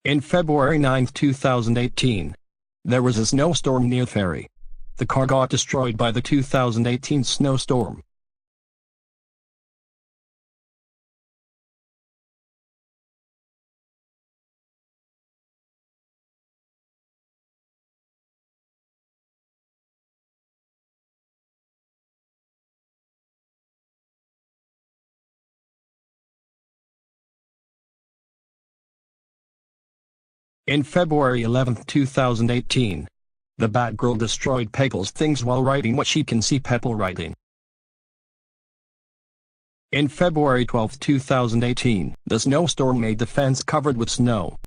In February 9, 2018, there was a snowstorm near Ferry. The car got destroyed by the 2018 snowstorm. In February 11, 2018, the Batgirl destroyed Peggle's things while writing what she can see Peggle writing. In February 12, 2018, the snowstorm made the fence covered with snow.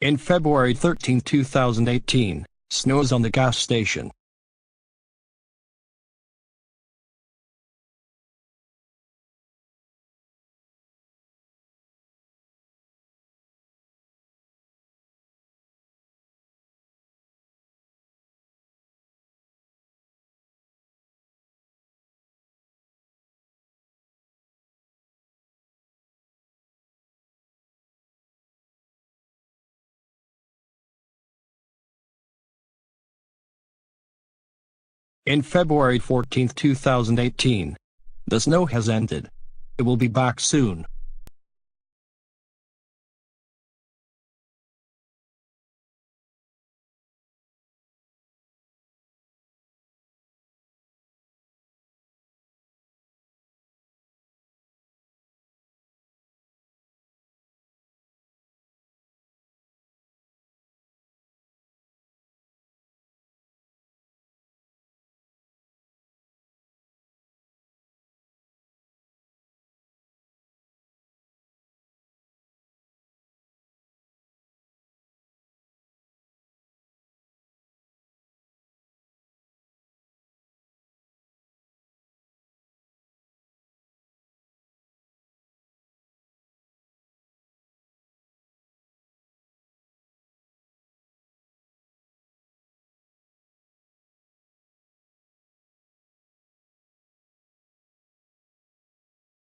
In February 13, 2018, snows on the gas station. In February 14, 2018, the snow has ended. It will be back soon.